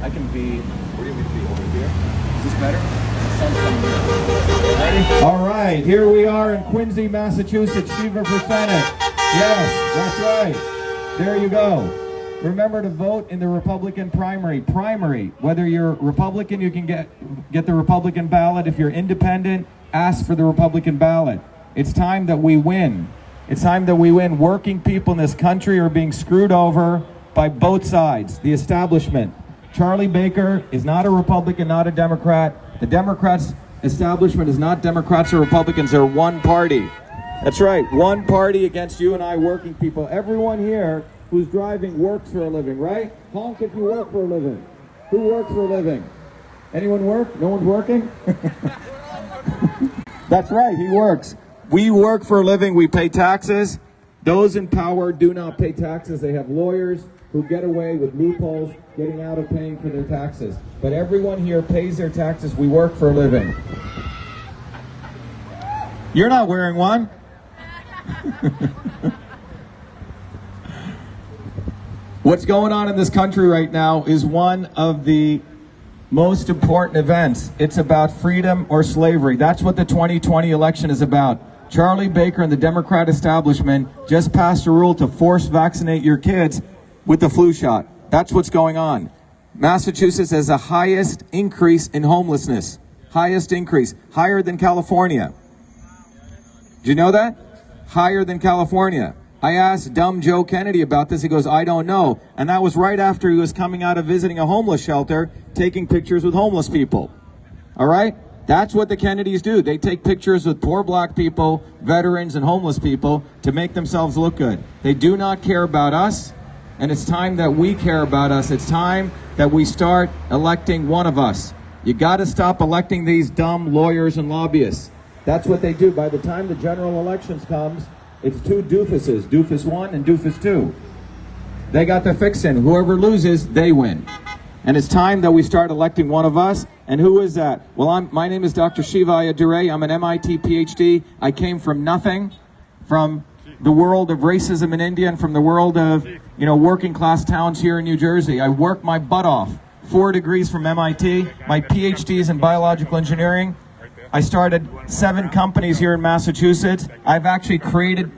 I can be, where do you want me to be? Over here? Is this better? Sun's coming in. Ready? All right, here we are in Quincy, Massachusetts, Shiva for Senate. Yes, that's right. There you go. Remember to vote in the Republican primary. Whether you're Republican, you can get the Republican ballot. If you're independent, ask for the Republican ballot. It's time that we win. It's time that we win. Working people in this country are being screwed over by both sides, the establishment. Charlie Baker is not a Republican, not a Democrat. The Democrats' establishment is not Democrats or Republicans. They're one party. That's right, one party against you and I working people. Everyone here who's driving works for a living, right? Honk if you work for a living. Who works for a living? Anyone work? No one's working? That's right, he works. We work for a living, we pay taxes. Those in power do not pay taxes. They have lawyers who get away with loopholes, getting out of paying for their taxes. But everyone here pays their taxes. We work for a living. You're not wearing one. What's going on in this country right now is one of the most important events. It's about freedom or slavery. That's what the 2020 election is about. Charlie Baker and the Democrat establishment just passed a rule to force vaccinate your kids with the flu shot. That's what's going on. Massachusetts has the highest increase in homelessness. Highest increase. Higher than California. Do you know that? Higher than California. I asked dumb Joe Kennedy about this. He goes, I don't know. And that was right after he was coming out of visiting a homeless shelter, taking pictures with homeless people. All right? That's what the Kennedys do. They take pictures with poor black people, veterans, and homeless people to make themselves look good. They do not care about us, and it's time that we care about us. It's time that we start electing one of us. You got to stop electing these dumb lawyers and lobbyists. That's what they do. By the time the general elections comes, it's two doofuses, doofus 1 and doofus 2. They got their fix in. Whoever loses, they win. And it's time that we start electing one of us. And who is that? Well, my name is Dr.SHIVA. I'm an MIT PhD. I came from nothing, from the world of racism in India and from the world of, working class towns here in New Jersey. I worked my butt off. 4 degrees from MIT. My PhD is in biological engineering. I started 7 companies here in Massachusetts. I've actually created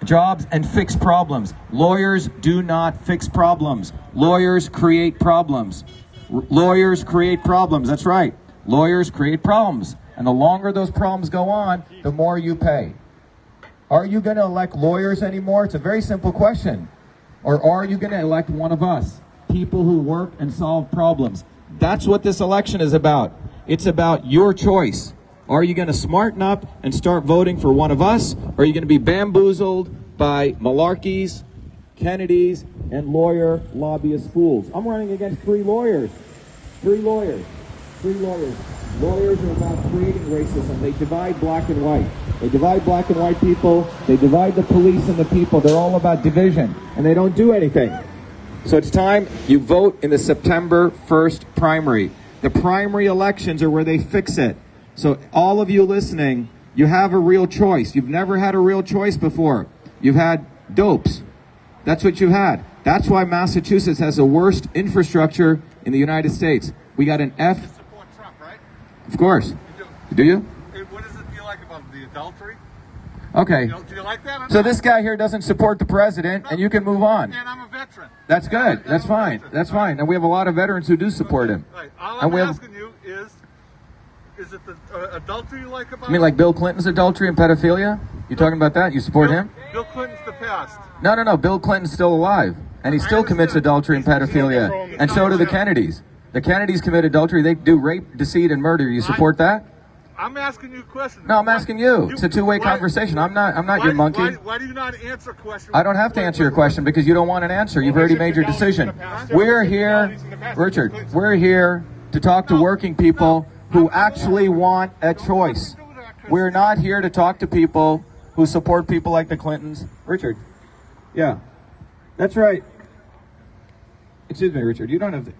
jobs and fixed problems. Lawyers do not fix problems. Lawyers create problems. Lawyers create problems. That's right. Lawyers create problems. And the longer those problems go on, the more you pay. Are you going to elect lawyers anymore? It's a very simple question. Or are you going to elect one of us? People who work and solve problems. That's what this election is about. It's about your choice. Are you going to smarten up and start voting for one of us? Or are you going to be bamboozled by malarkeys, Kennedys, and lawyer lobbyist fools? I'm running against 3 lawyers. 3 lawyers. 3 lawyers. Lawyers are about creating racism. They divide black and white. They divide black and white people. They divide the police and the people. They're all about division. And they don't do anything. So it's time you vote in the September 1st primary. The primary elections are where they fix it. So all of you listening, you have a real choice. You've never had a real choice before. You've had dopes. That's what you had. That's why Massachusetts has the worst infrastructure in the United States. We got an F. You support Trump, right? Of course. You do. Do you? Hey, what does it feel like about the adultery? Okay. Do you like that? So this guy here doesn't support the president, and you can move on. And I'm a veteran. That's good. That's fine. That's fine. And we have a lot of veterans who do support him. Right. All And I'm we have- asking you is it the adultery you like about I mean, like Bill Clinton's adultery and pedophilia? You talking about that? You support him? Bill Clinton's the past. No. Bill Clinton's still alive, and he still commits adultery and pedophilia, and so do the Kennedys. The Kennedys commit adultery. They do rape, deceit, and murder. You support that? I'm asking you a question. No, I'm asking you. It's a two-way conversation. I'm not your monkey. Why do you not answer a question? I don't have to answer your question because you don't want an answer. You've already made your decision. We're here, Richard, we're here to talk to working people who actually want a choice. We're not here to talk to people who support people like the Clintons. Richard. Yeah. That's right. Excuse me, Richard. You don't have to.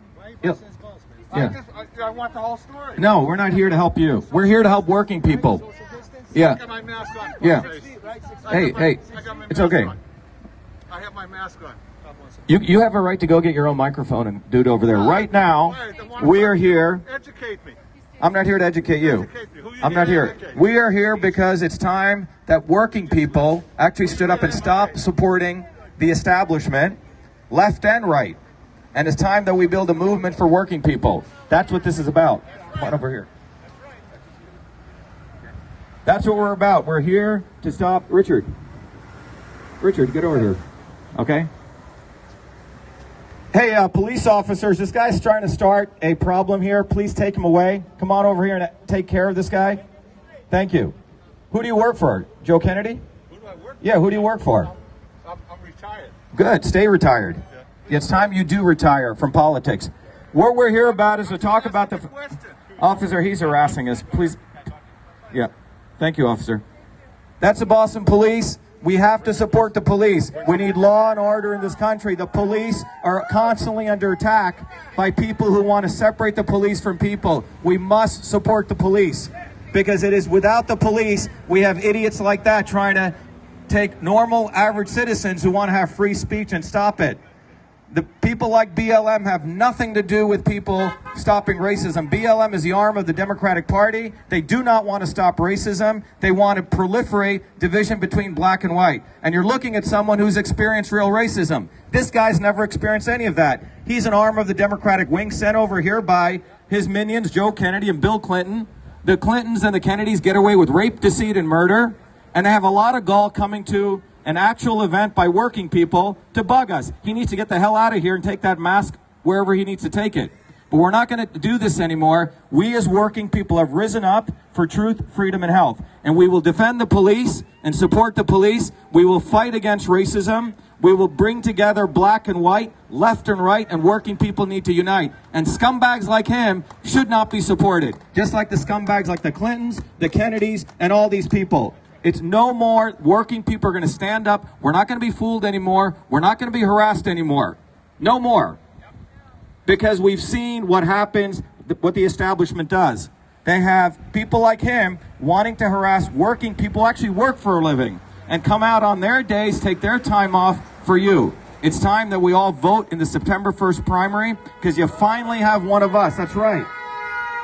Yeah. I want the whole story. No, we're not here to help you. We're here to help working people. Yeah. I got my mask on. Yeah. Hey, it's okay. I have my mask on. You have a right to go get your own microphone and do it over there. Right now, we are here. Educate me. I'm not here to educate you. Educate me. Who you I'm not here to here. educate? We are here because it's time that working people actually stood up and stopped supporting the establishment, left and right. And it's time that we build a movement for working people. That's what this is about. Come on over here. That's what we're about. We're here to stop Richard. Richard, get over here. Okay? Hey, police officers, this guy's trying to start a problem here. Please take him away. Come on over here and take care of this guy. Thank you. Who do you work for? Joe Kennedy? Who do I work for? Yeah, who do you work for? I'm retired. Good. Stay retired. It's time you do retire from politics. What we're here about is to talk about the... Officer, he's harassing us. Please. Yeah. Thank you, officer. That's the Boston Police. We have to support the police. We need law and order in this country. The police are constantly under attack by people who want to separate the police from people. We must support the police because it is without the police, we have idiots like that trying to take normal, average citizens who want to have free speech and stop it. The people like BLM have nothing to do with people stopping racism. BLM is the arm of the Democratic Party. They do not want to stop racism. They want to proliferate division between black and white. And you're looking at someone who's experienced real racism. This guy's never experienced any of that. He's an arm of the Democratic wing sent over here by his minions, Joe Kennedy and Bill Clinton. The Clintons and the Kennedys get away with rape, deceit, and murder. And they have a lot of gall coming to an actual event by working people to bug us. He needs to get the hell out of here and take that mask wherever he needs to take it. But we're not going to do this anymore. We as working people have risen up for truth, freedom, and health. And we will defend the police and support the police. We will fight against racism. We will bring together black and white, left and right, and working people need to unite. And scumbags like him should not be supported. Just like the scumbags like the Clintons, the Kennedys, and all these people. It's no more. Working people are going to stand up. We're not going to be fooled anymore. We're not going to be harassed anymore. No more. Because we've seen what happens, what the establishment does. They have people like him wanting to harass working people who actually work for a living and come out on their days, take their time off for you. It's time that we all vote in the September 1st primary because you finally have one of us. That's right.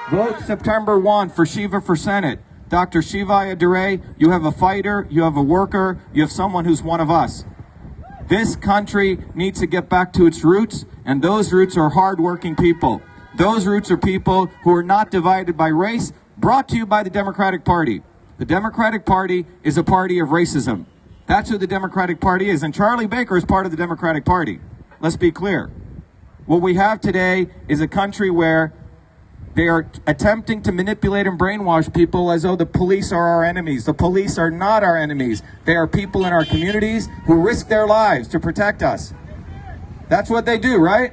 Vote September 1 for Shiva for Senate. Dr.SHIVA, you have a fighter, you have a worker, you have someone who's one of us. This country needs to get back to its roots, and those roots are hardworking people. Those roots are people who are not divided by race, brought to you by the Democratic Party. The Democratic Party is a party of racism. That's who the Democratic Party is, and Charlie Baker is part of the Democratic Party. Let's be clear. What we have today is a country where they are attempting to manipulate and brainwash people as though the police are our enemies. The police are not our enemies. They are people in our communities who risk their lives to protect us. That's what they do, right?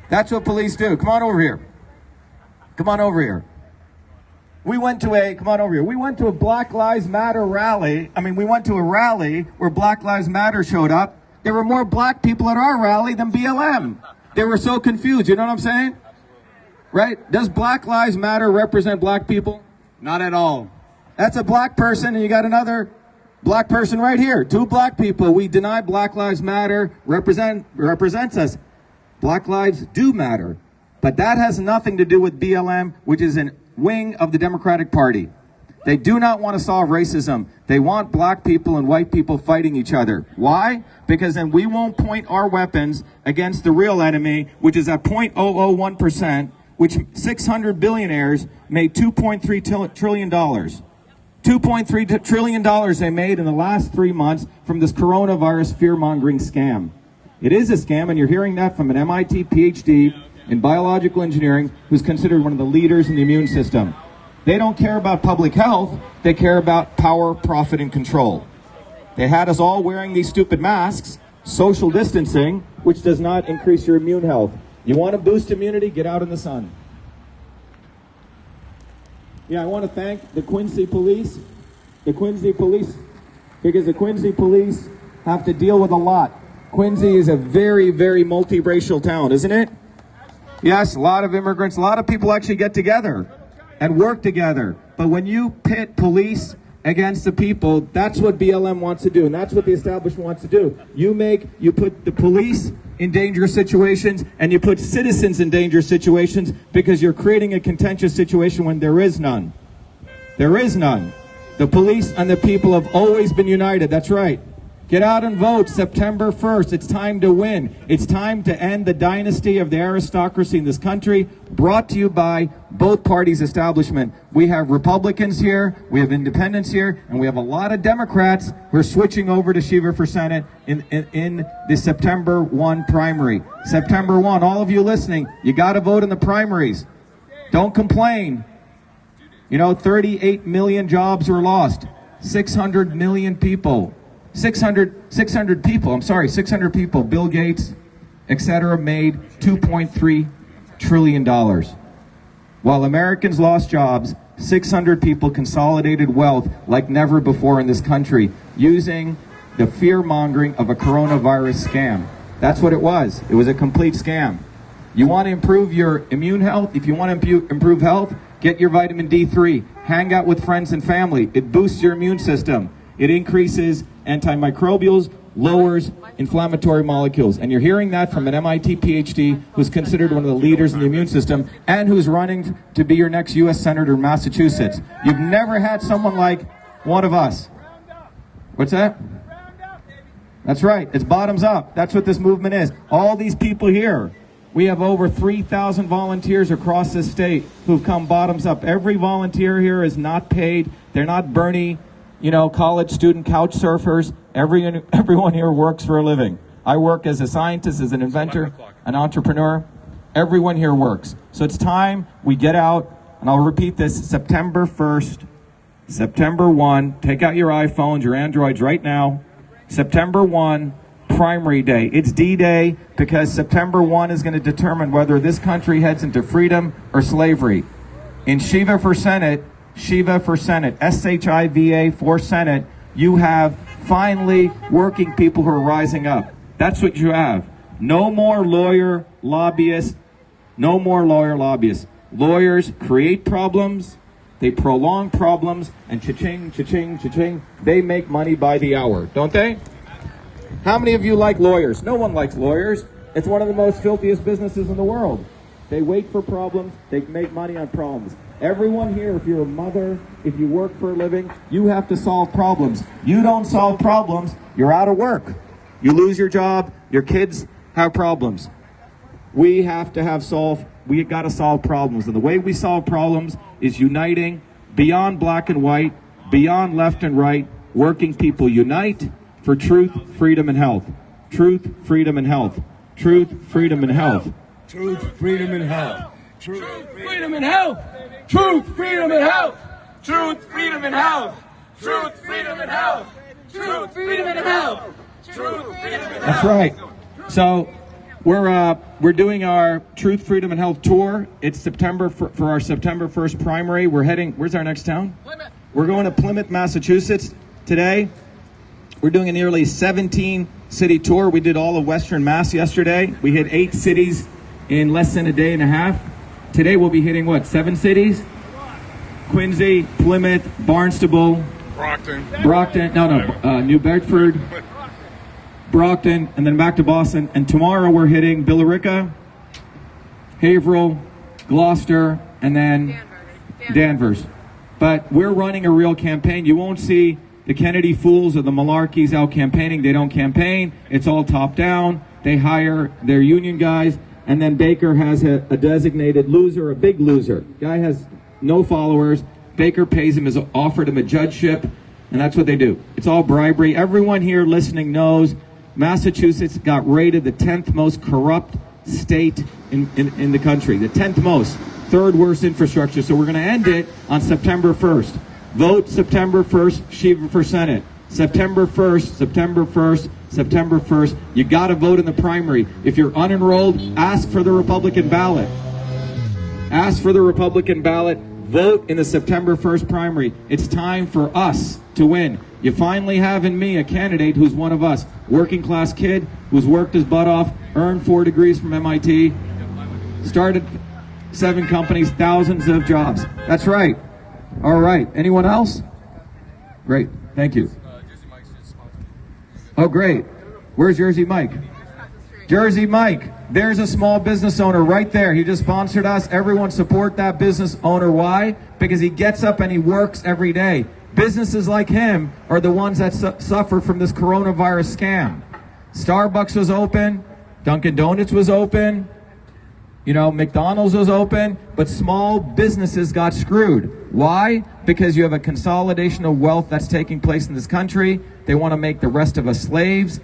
That's what police do. Come on over here. Come on over here. We went to a Black Lives Matter rally. We went to a rally where Black Lives Matter showed up. There were more black people at our rally than BLM. They were so confused. You know what I'm saying? Right? Does Black Lives Matter represent black people? Not at all. That's a black person, and you got another black person right here. Two black people. We deny Black Lives Matter represents us. Black lives do matter. But that has nothing to do with BLM, which is a wing of the Democratic Party. They do not want to solve racism. They want black people and white people fighting each other. Why? Because then we won't point our weapons against the real enemy, which is at 0.001%, which 600 billionaires made $2.3 trillion. $2.3 trillion they made in the last 3 months from this coronavirus fear-mongering scam. It is a scam, and you're hearing that from an MIT PhD in biological engineering who's considered one of the leaders in the immune system. They don't care about public health. They care about power, profit, and control. They had us all wearing these stupid masks, social distancing, which does not increase your immune health. You want to boost immunity? Get out in the sun. Yeah, I want to thank the Quincy police. Because the Quincy police have to deal with a lot. Quincy is a very, very multiracial town, isn't it? Yes, a lot of immigrants, a lot of people actually get together and work together. But when you pit police against the people. That's what BLM wants to do, and that's what the establishment wants to do. You put the police in dangerous situations, and you put citizens in dangerous situations because you're creating a contentious situation when there is none. There is none. The police and the people have always been united. That's right. Get out and vote September 1st. It's time to win. It's time to end the dynasty of the aristocracy in this country, brought to you by both parties' establishment. We have Republicans here, we have independents here, and we have a lot of Democrats who are switching over to Shiva for Senate in the September 1 primary. September 1, all of you listening, you got to vote in the primaries. Don't complain. 38 million jobs were lost. 600 million people. 600 people, Bill Gates, etc., made $2.3 trillion. While Americans lost jobs, 600 people consolidated wealth like never before in this country, using the fear-mongering of a coronavirus scam. That's what it was. It was a complete scam. You want to improve your immune health? If you want to improve health, get your vitamin D3. Hang out with friends and family. It boosts your immune system. It increases antimicrobials, lowers inflammatory molecules. And you're hearing that from an MIT PhD who's considered one of the leaders in the immune system and who's running to be your next U.S. Senator in Massachusetts. You've never had someone like one of us. What's that? That's right. It's bottoms up. That's what this movement is. All these people here. We have over 3,000 volunteers across this state who've come bottoms up. Every volunteer here is not paid. They're not Bernie, college student couch surfers. Everyone here works for a living. I work as a scientist, as an inventor, an entrepreneur. Everyone here works. So it's time we get out, and I'll repeat this, September 1st, September 1, take out your iPhones, your Androids right now. September 1, primary day. It's D-Day because September 1 is going to determine whether this country heads into freedom or slavery. In Shiva for Senate, S-H-I-V-A for Senate, you have finally working people who are rising up. That's what you have. No more lawyer lobbyists. No more lawyer lobbyists. Lawyers create problems, they prolong problems, and cha-ching, cha-ching, cha-ching, they make money by the hour, don't they? How many of you like lawyers? No one likes lawyers. It's one of the most filthiest businesses in the world. They wait for problems, they make money on problems. Everyone here, if you're a mother, if you work for a living, you have to solve problems. You don't solve problems, you're out of work. You lose your job, your kids have problems. We got to solve problems. And the way we solve problems is uniting beyond black and white, beyond left and right. Working people unite for truth, freedom, and health. Truth, freedom, and health. Truth, freedom, and health. Truth, freedom, and health. Truth, freedom, and health. Truth, freedom, and health. Truth, freedom, and health. Truth, freedom, and health. Truth, freedom, and health. Truth, freedom, and health. That's right. So we're doing our Truth, Freedom, and Health tour. It's September for our September 1st primary. We're heading. Where's our next town? Plymouth. We're going to Plymouth, Massachusetts today. We're doing a nearly 17-city tour. We did all of Western Mass yesterday. We hit 8 cities in less than a day and a half. Today we'll be hitting, 7 cities? Quincy, Plymouth, Barnstable, Brockton, New Bedford, Brockton, and then back to Boston. And tomorrow we're hitting Billerica, Haverhill, Gloucester, and then Danvers. But we're running a real campaign. You won't see the Kennedy fools or the malarkeys out campaigning. They don't campaign. It's all top down. They hire their union guys. And then Baker has a designated loser, a big loser. Guy has no followers. Baker pays him, has offered him a judgeship, and that's what they do. It's all bribery. Everyone here listening knows Massachusetts got rated the 10th most corrupt state in the country. The 10th most. Third worst infrastructure. So we're going to end it on September 1st. Vote September 1st, Shiva for Senate. September 1st, September 1st, September 1st. You got to vote in the primary. If you're unenrolled, ask for the Republican ballot. Ask for the Republican ballot. Vote in the September 1st primary. It's time for us to win. You finally have in me a candidate who's one of us. Working class kid who's worked his butt off, earned 4 degrees from MIT, started 7 companies, thousands of jobs. That's right. All right. Anyone else? Great. Thank you. Oh, great. Where's Jersey Mike? Jersey Mike. There's a small business owner right there. He just sponsored us. Everyone support that business owner. Why? Because he gets up and he works every day. Businesses like him are the ones that suffer from this coronavirus scam. Starbucks was open. Dunkin' Donuts was open. You know, McDonald's was open, but small businesses got screwed. Why? Because you have a consolidation of wealth that's taking place in this country. They want to make the rest of us slaves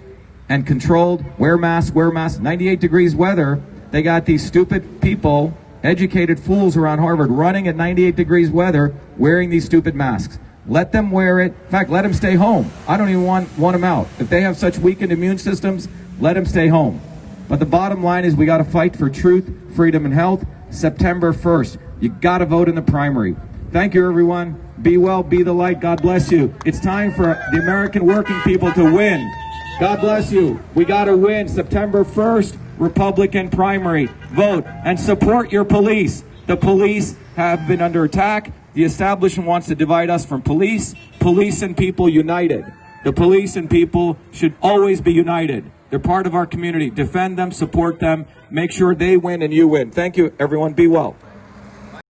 and controlled. Wear masks, 98 degrees weather. They got these stupid people, educated fools around Harvard, running at 98 degrees weather, wearing these stupid masks. Let them wear it. In fact, let them stay home. I don't even want them out. If they have such weakened immune systems, let them stay home. But the bottom line is we got to fight for truth, freedom, and health. September 1st. You got to vote in the primary. Thank you, everyone. Be well, be the light. God bless you. It's time for the American working people to win. God bless you. We got to win. September 1st, Republican primary. Vote and support your police. The police have been under attack. The establishment wants to divide us from police. Police and people united. The police and people should always be united. They're part of our community. Defend them, support them, make sure they win and you win. Thank you, everyone. Be well.